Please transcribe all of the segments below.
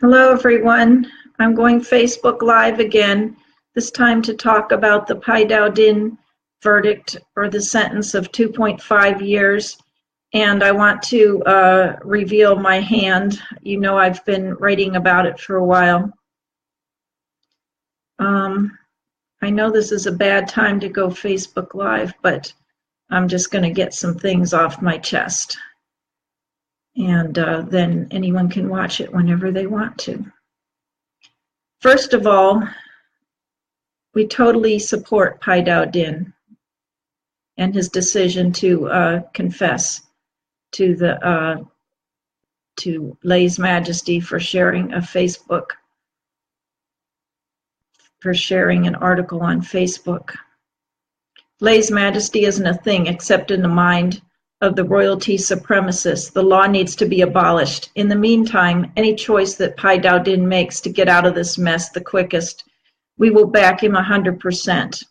Hello, everyone. I'm going Facebook Live again, this time to talk about the Daodin verdict or the sentence of 2.5 years. And I want to reveal my hand. You know, I've been writing about it for a while. I know this is a bad time to go Facebook Live, but I'm just going to get some things off my chest. And then anyone can watch it whenever they want to. First of all, we totally support Daodin and his decision to confess to Lai's Majesty for sharing a sharing an article on Facebook. Lai's Majesty isn't a thing except in the mind of the royalty supremacists. The law needs to be abolished. In the meantime, any choice that Daodin makes to get out of this mess the quickest, we will back him 100%.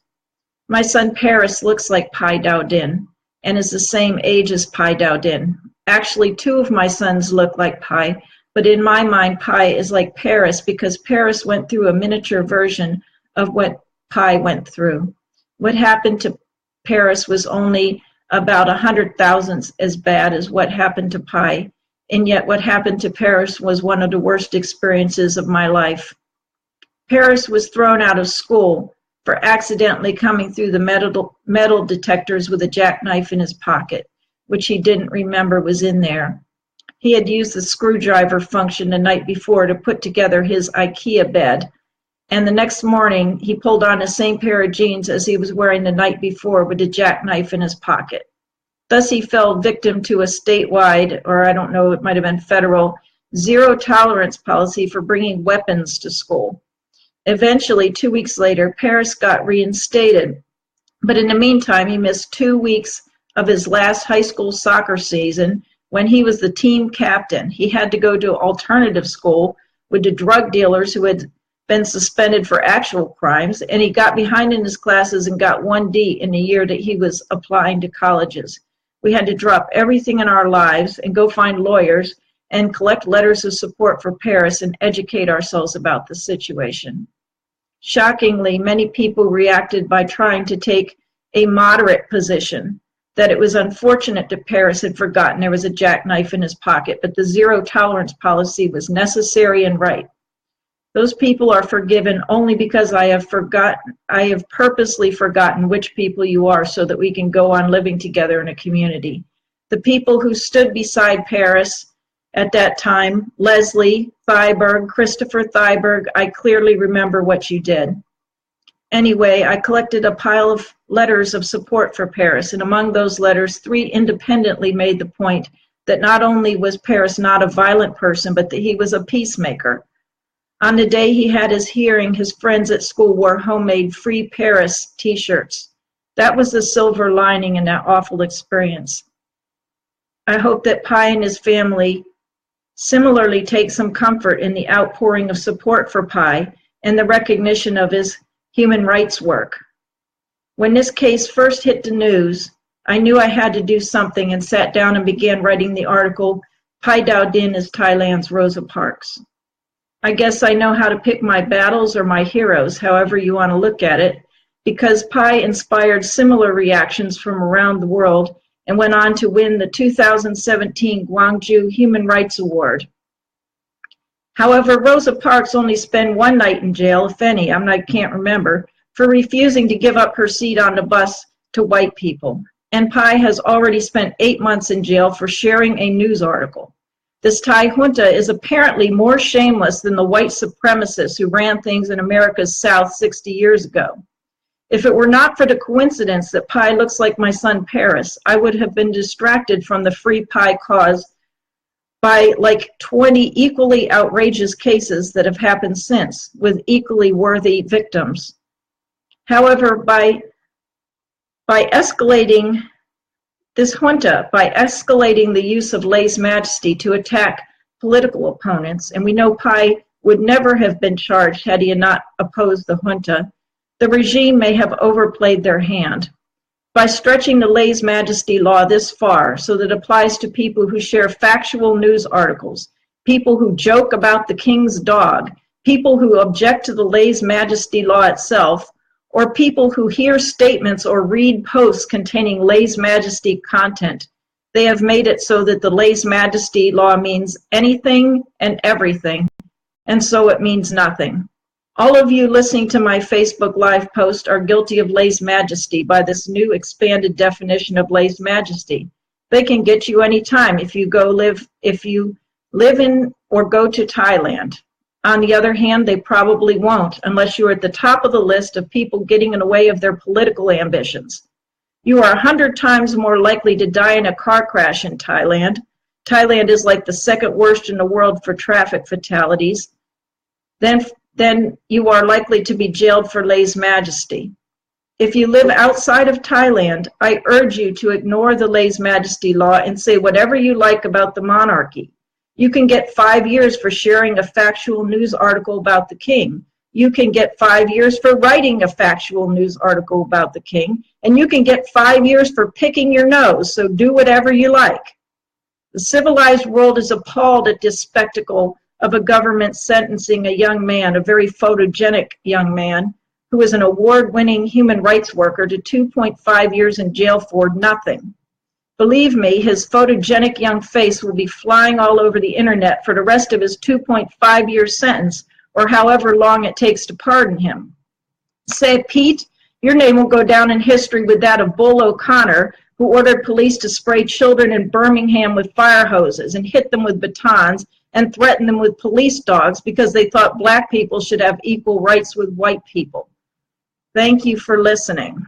My son Paris looks like Daodin and is the same age as Daodin. Actually, two of my sons look like Pi, but in my mind, Pi is like Paris because Paris went through a miniature version of what Pi went through. What happened to Paris was only about 100,000th as bad as what happened to Pi, and yet what happened to Paris was one of the worst experiences of my life. Paris was thrown out of school for accidentally coming through the metal detectors with a jackknife in his pocket, which he didn't remember was in there. He had used the screwdriver function the night before to put together his IKEA bed, and the next morning he pulled on the same pair of jeans as he was wearing the night before with a jackknife in his pocket. Thus he fell victim to a statewide, or I don't know, it might have been federal, zero tolerance policy for bringing weapons to school. Eventually, 2 weeks later, Paris got reinstated, but in the meantime he missed 2 weeks of his last high school soccer season when he was the team captain. He had to go to alternative school with the drug dealers who had been suspended for actual crimes, and he got behind in his classes and got 1D in the year that he was applying to colleges. We had to drop everything in our lives and go find lawyers and collect letters of support for Paris and educate ourselves about the situation. Shockingly, many people reacted by trying to take a moderate position, that it was unfortunate that Paris had forgotten there was a jackknife in his pocket, but the zero tolerance policy was necessary and right. Those people are forgiven only because I have purposely forgotten which people you are so that we can go on living together in a community. The people who stood beside Paris at that time, Leslie Thyberg, Christopher Thyberg, I clearly remember what you did. Anyway, I collected a pile of letters of support for Paris, and among those letters, 3 independently made the point that not only was Paris not a violent person, but that he was a peacemaker. On the day he had his hearing, his friends at school wore homemade Free Paris t-shirts. That was the silver lining in that awful experience. I hope that Pi and his family similarly take some comfort in the outpouring of support for Pi and the recognition of his human rights work. When this case first hit the news, I knew I had to do something and sat down and began writing the article, Daodin is Thailand's Rosa Parks. I guess I know how to pick my battles or my heroes, however you want to look at it, because Pi inspired similar reactions from around the world and went on to win the 2017 Gwangju Human Rights Award. However, Rosa Parks only spent 1 night in jail, if any, I can't remember, for refusing to give up her seat on the bus to white people. And Pi has already spent 8 months in jail for sharing a news article. This Thai junta is apparently more shameless than the white supremacists who ran things in America's South 60 years ago. If it were not for the coincidence that Pi looks like my son Paris, I would have been distracted from the Free Pi cause by like 20 equally outrageous cases that have happened since, with equally worthy victims. However, by escalating this junta, by escalating the use of Lai's Majesty to attack political opponents, and we know Pi would never have been charged had he not opposed the junta, the regime may have overplayed their hand. By stretching the Lai's Majesty law this far so that it applies to people who share factual news articles people who joke about the king's dog, people who object to the lèse-majesté law itself, or people who hear statements or read posts containing lèse-majesté content. They have made it so that the lèse-majesté law means anything and everything, and so it means nothing. All of you listening to my Facebook Live post are guilty of lèse-majesté by this new expanded definition of lèse-majesté. They can get you anytime if you live in or go to Thailand. On the other hand, they probably won't unless you're at the top of the list of people getting in the way of their political ambitions. You are 100 times more likely to die in a car crash in Thailand. Thailand is like the second worst in the world for traffic fatalities. Then you are likely to be jailed for lèse-majesté. If you live outside of Thailand, I urge you to ignore the lèse-majesté law and say whatever you like about the monarchy. You can get 5 years for sharing a factual news article about the king. You can get 5 years for writing a factual news article about the king. And you can get 5 years for picking your nose, so do whatever you like. The civilized world is appalled at this spectacle of a government sentencing a young man, a very photogenic young man, who is an award-winning human rights worker, to 2.5 years in jail for nothing. Believe me, his photogenic young face will be flying all over the internet for the rest of his 2.5-year sentence, or however long it takes to pardon him. Say, Pete, your name will go down in history with that of Bull O'Connor, who ordered police to spray children in Birmingham with fire hoses and hit them with batons and threaten them with police dogs because they thought black people should have equal rights with white people. Thank you for listening.